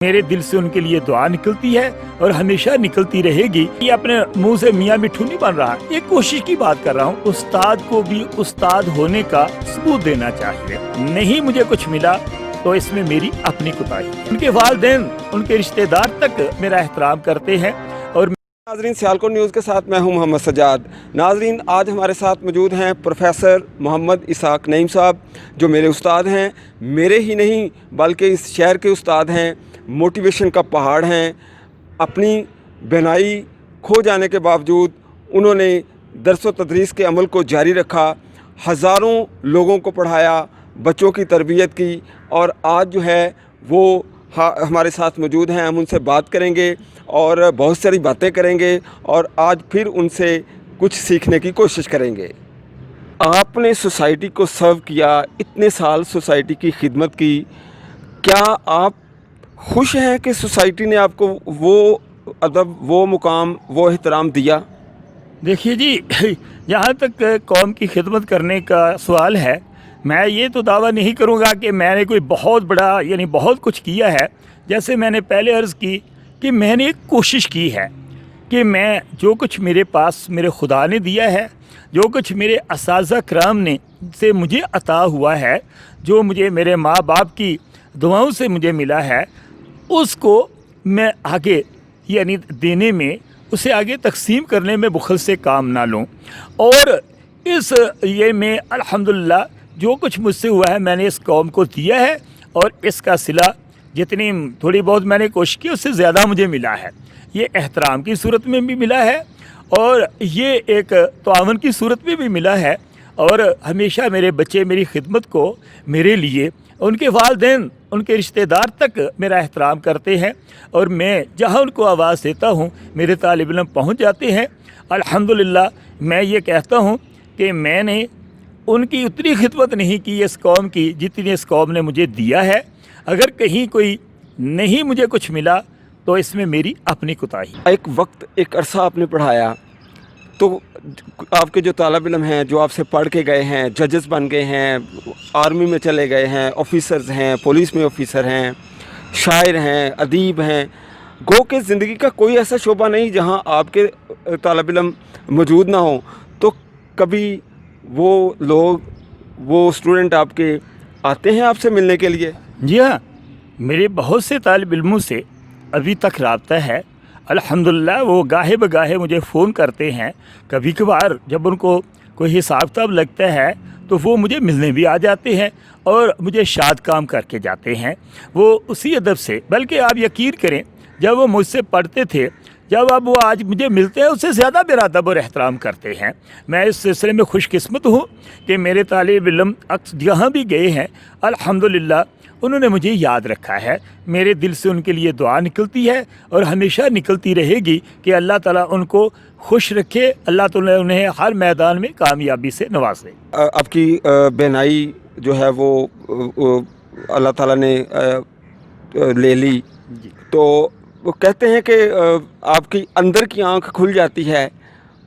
मेरे दिल से उनके लिए दुआ निकलती है और हमेशा निकलती रहेगी। ये अपने मुंह से मियाँ मिठू नहीं बन रहा, ये कोशिश की बात कर रहा हूँ। उस्ताद को भी उस्ताद होने का सबूत देना चाहिए। नहीं मुझे कुछ मिला तो इसमें मेरी अपनी कोताही है। उनके वालिदैन, उनके रिश्तेदार तक मेरा एहतराम करते हैं। और नाजरीन, सियालकोट न्यूज़ के साथ मैं हूं मोहम्मद सज्जाद। नाजरीन, आज हमारे साथ मौजूद हैं प्रोफेसर मोहम्मद इसाक नईम साहब, जो मेरे उस्ताद हैं। मेरे ही नहीं बल्कि इस शहर के उस्ताद हैं, मोटिवेशन का पहाड़ हैं। अपनी बहनाई खो जाने के बावजूद उन्होंने दर्स व तदरीस के अमल को जारी रखा, हज़ारों लोगों को पढ़ाया, बच्चों की तरबियत की, और आज जो है वो हमारे साथ मौजूद हैं। हम उनसे बात करेंगे और बहुत सारी बातें करेंगे और आज फिर उनसे कुछ सीखने की कोशिश करेंगे। आपने सोसाइटी को सर्व किया, इतने साल सोसाइटी की खिदमत की, क्या आप खुश हैं कि सोसाइटी ने आपको वो अदब, वो मुकाम, वो एहतराम दिया? देखिए जी, जहाँ तक कौम की खिदमत करने का सवाल है, मैं ये तो दावा नहीं करूँगा कि मैंने कोई बहुत बड़ा यानी बहुत कुछ किया है। जैसे मैंने पहले अर्ज़ की कि मैंने एक कोशिश की है कि मैं जो कुछ मेरे पास मेरे खुदा ने दिया है, जो कुछ मेरे असाज़ा कराम ने से मुझे अता हुआ है, जो मुझे मेरे माँ बाप की दुआओं से मुझे मिला है, उसको मैं आगे यानी देने में, उसे आगे तकसीम करने में बुखल से काम ना लूँ। और इस ये में अल्हम्दुलिल्लाह जो कुछ मुझसे हुआ है मैंने इस कौम को दिया है, और इसका सिला जितनी थोड़ी बहुत मैंने कोशिश की उससे ज़्यादा मुझे मिला है। ये एहतराम की सूरत में भी मिला है और ये एक तावन की सूरत में भी मिला है। और हमेशा मेरे बच्चे मेरी खिदमत को मेरे लिए, उनके वालिदैन, उनके रिश्तेदार तक मेरा एहतराम करते हैं। और मैं जहाँ उनको आवाज़ देता हूँ मेरे तालिब इल्म पहुँच जाते हैं। अल्हम्दुलिल्लाह मैं ये कहता हूँ कि मैंने उनकी उतनी खिदमत नहीं की इस कौम की जितनी इस कौम ने मुझे दिया है। अगर कहीं कोई नहीं मुझे कुछ मिला तो इसमें मेरी अपनी कोताही। एक वक्त, एक अरसा आपने पढ़ाया, तो आपके जो तालिब इल्म हैं, जो आपसे पढ़ के गए हैं, जजेस बन गए हैं, आर्मी में चले गए हैं, ऑफिसर्स हैं, पुलिस में ऑफिसर हैं, शायर हैं, अदीब हैं, गो के ज़िंदगी का कोई ऐसा शोबा नहीं जहां आपके तालिब इल्म मौजूद ना हो। तो कभी वो लोग, वो स्टूडेंट आपके आते हैं आपसे मिलने के लिए? जी हाँ, मेरे बहुत से तालिब इल्मों से अभी तक राब्ता है। अल्हम्दुलिल्लाह वो गाहे बगाहे मुझे फ़ोन करते हैं। कभी कभार जब उनको कोई हिसाब किताब लगता है तो वो मुझे मिलने भी आ जाते हैं और मुझे शाद काम करके जाते हैं। वो उसी अदब से, बल्कि आप यकीन करें, जब वो मुझसे पढ़ते थे, जब अब वो आज मुझे मिलते हैं उससे ज़्यादा मेरा अदब और एहतराम करते हैं। मैं इस सिलसिले में खुशकिस्मत हूँ कि मेरे तालिब इल्म जहाँ भी गए हैं अल्हम्दुलिल्लाह उन्होंने मुझे याद रखा है। मेरे दिल से उनके लिए दुआ निकलती है और हमेशा निकलती रहेगी कि अल्लाह ताला उनको खुश रखे, अल्लाह ताला उन्हें हर मैदान में कामयाबी से नवाजे। आपकी बहनाई जो है वो अल्लाह ताला ने ले ली, तो वो कहते हैं कि आपकी अंदर की आँख खुल जाती है,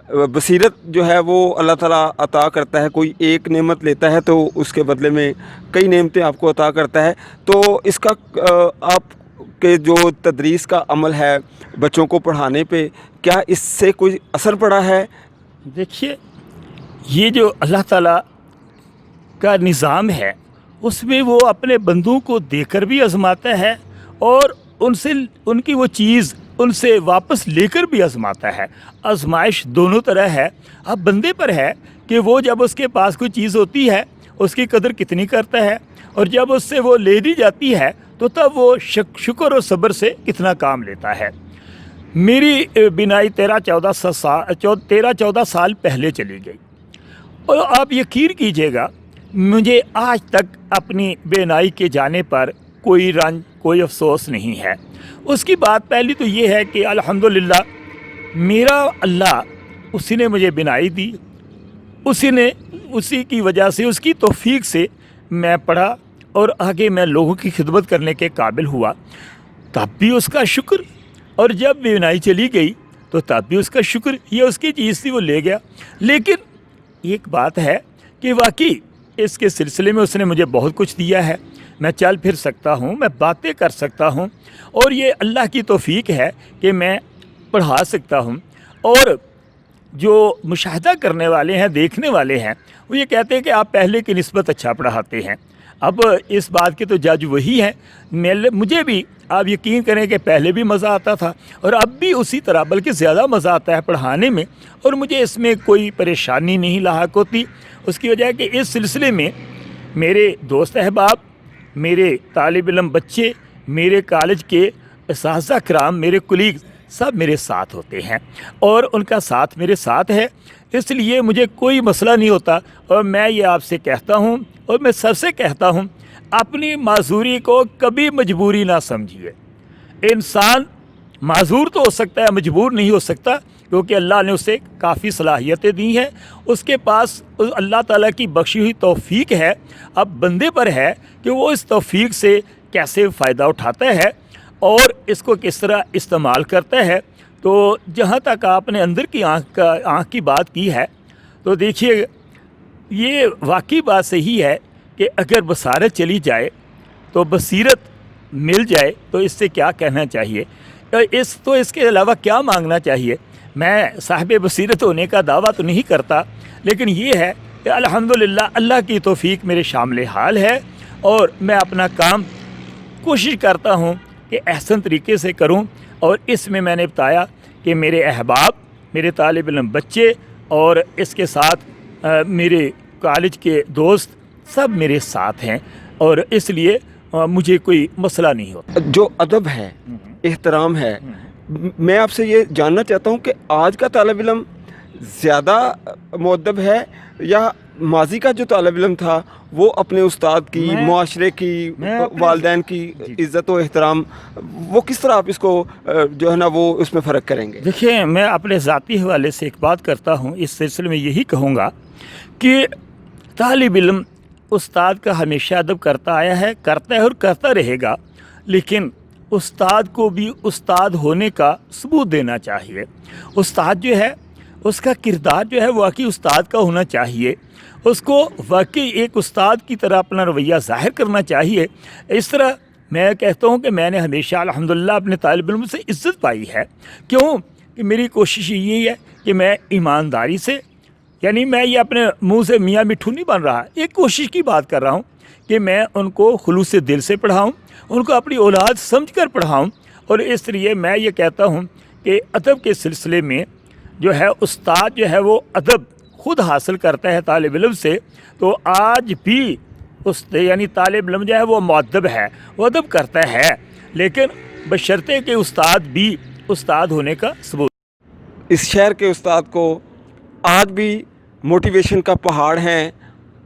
बसीरत जो है वो अल्लाह ताला अता करता है। कोई एक नेमत लेता है तो उसके बदले में कई नेमतें आपको अता करता है। तो इसका आपके जो तदरीस का अमल है बच्चों को पढ़ाने पे, क्या इससे कोई असर पड़ा है? देखिए, ये जो अल्लाह ताला का निज़ाम है उसमें वो अपने बंदों को देकर भी आजमाता है और उनसे उनकी वो चीज़ उनसे वापस लेकर भी आजमाता है। आजमाइश दोनों तरह है। अब बंदे पर है कि वो जब उसके पास कोई चीज़ होती है उसकी कदर कितनी करता है, और जब उससे वो ले दी जाती है तो तब वो शुक्र और सब्र से कितना काम लेता है। मेरी बिनाई 13-14 साल पहले चली गई, और आप यकीन कीजिएगा मुझे आज तक अपनी बेनाई के जाने पर कोई रंज, कोई अफसोस नहीं है। उसकी बात पहली तो ये है कि अल्हम्दुलिल्लाह मेरा अल्लाह, उसी ने मुझे बिनाई दी, उसी की वजह से, उसकी तौफीक से मैं पढ़ा और आगे मैं लोगों की खिदमत करने के काबिल हुआ। तब भी उसका शुक्र, और जब बिनाई चली गई तो तब भी उसका शुक्र। ये उसकी चीज़ थी, वो ले गया। लेकिन एक बात है कि वाकई इसके सिलसिले में उसने मुझे बहुत कुछ दिया है। میں چل پھر سکتا ہوں، میں باتیں کر سکتا ہوں، اور یہ اللہ کی توفیق ہے کہ میں پڑھا سکتا ہوں۔ اور جو مشاہدہ کرنے والے ہیں، دیکھنے والے ہیں، وہ یہ کہتے ہیں کہ آپ پہلے کی نسبت اچھا پڑھاتے ہیں۔ اب اس بات کے تو جج وہی ہیں۔ مجھے بھی آپ یقین کریں کہ پہلے بھی مزہ آتا تھا، اور اب بھی اسی طرح بلکہ زیادہ مزہ آتا ہے پڑھانے میں، اور مجھے اس میں کوئی پریشانی نہیں لاحق ہوتی۔ اس کی وجہ ہے کہ اس سلسلے میں میرے دوست احباب، میرے طالب علم بچے، میرے کالج کے اساتذہ کرام، میرے کولیگ سب میرے ساتھ ہوتے ہیں، اور ان کا ساتھ میرے ساتھ ہے، اس لیے مجھے کوئی مسئلہ نہیں ہوتا۔ اور میں یہ آپ سے کہتا ہوں، اور میں سب سے کہتا ہوں، اپنی معذوری کو کبھی مجبوری نہ سمجھیے۔ انسان معذور تو ہو سکتا ہے، مجبور نہیں ہو سکتا، کیونکہ اللہ نے اسے کافی صلاحیتیں دی ہیں، اس کے پاس اللہ تعالیٰ کی بخشی ہوئی توفیق ہے۔ اب بندے پر ہے کہ وہ اس توفیق سے کیسے فائدہ اٹھاتا ہے اور اس کو کس طرح استعمال کرتا ہے۔ تو جہاں تک آپ نے اندر کی آنکھ کی بات کی ہے، تو دیکھیے یہ واقعی بات صحیح ہے کہ اگر بصارت چلی جائے تو بصیرت مل جائے تو اس سے کیا کہنا چاہیے، اس کے علاوہ کیا مانگنا چاہیے۔ میں صاحب بصیرت ہونے کا دعویٰ تو نہیں کرتا، لیکن یہ ہے کہ الحمدللہ اللہ کی توفیق میرے شامل حال ہے، اور میں اپنا کام کوشش کرتا ہوں کہ احسن طریقے سے کروں۔ اور اس میں نے بتایا کہ میرے احباب، میرے طالب علم بچے، اور اس کے ساتھ میرے کالج کے دوست سب میرے ساتھ ہیں، اور اس لیے مجھے کوئی مسئلہ نہیں ہوتا۔ جو ادب ہے، احترام ہے، میں آپ سے یہ جاننا چاہتا ہوں کہ آج کا طالب علم زیادہ مؤدب ہے، یا ماضی کا جو طالب علم تھا وہ اپنے استاد کی، معاشرے کی، والدین کی عزت و احترام، وہ کس طرح آپ اس کو جو ہے نا وہ اس میں فرق کریں گے؟ دیکھیں، میں اپنے ذاتی حوالے سے ایک بات کرتا ہوں، اس سلسلے میں یہی کہوں گا کہ طالب علم استاد کا ہمیشہ ادب کرتا آیا ہے، کرتا ہے اور کرتا رہے گا، لیکن استاد کو بھی استاد ہونے کا ثبوت دینا چاہیے۔ استاد جو ہے، اس کا کردار جو ہے واقعی استاد کا ہونا چاہیے، اس کو واقعی ایک استاد کی طرح اپنا رویہ ظاہر کرنا چاہیے۔ اس طرح میں کہتا ہوں کہ میں نے ہمیشہ الحمدللہ اپنے طالب علم سے عزت پائی ہے۔ کیوں کہ میری کوشش یہی ہے کہ میں ایمانداری سے، یعنی میں یہ اپنے منہ سے میاں مٹھو نہیں بن رہا، ایک کوشش کی بات کر رہا ہوں کہ میں ان کو خلوص دل سے پڑھاؤں، ان کو اپنی اولاد سمجھ کر پڑھاؤں۔ اور اس لیے میں یہ کہتا ہوں کہ ادب کے سلسلے میں جو ہے استاد جو ہے وہ ادب خود حاصل کرتا ہے طالب علم سے، تو آج بھی یعنی طالب علم جو ہے وہ مؤدب ہے، وہ ادب کرتا ہے، لیکن بشرطے کہ استاد بھی استاد ہونے کا ثبوت۔ اس شہر کے استاد کو آج بھی موٹیویشن کا پہاڑ ہیں،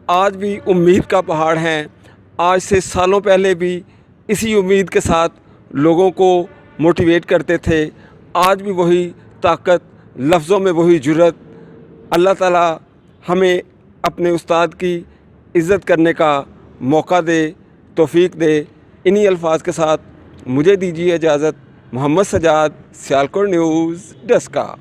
آج بھی امید کا پہاڑ ہیں۔ آج سے سالوں پہلے بھی اسی امید کے ساتھ لوگوں کو موٹیویٹ کرتے تھے، آج بھی وہی طاقت، لفظوں میں وہی جرأت۔ اللہ تعالیٰ ہمیں اپنے استاد کی عزت کرنے کا موقع دے، توفیق دے۔ انہی الفاظ کے ساتھ مجھے دیجیے اجازت۔ محمد سجاد، سیالکوٹ نیوز ڈسکا۔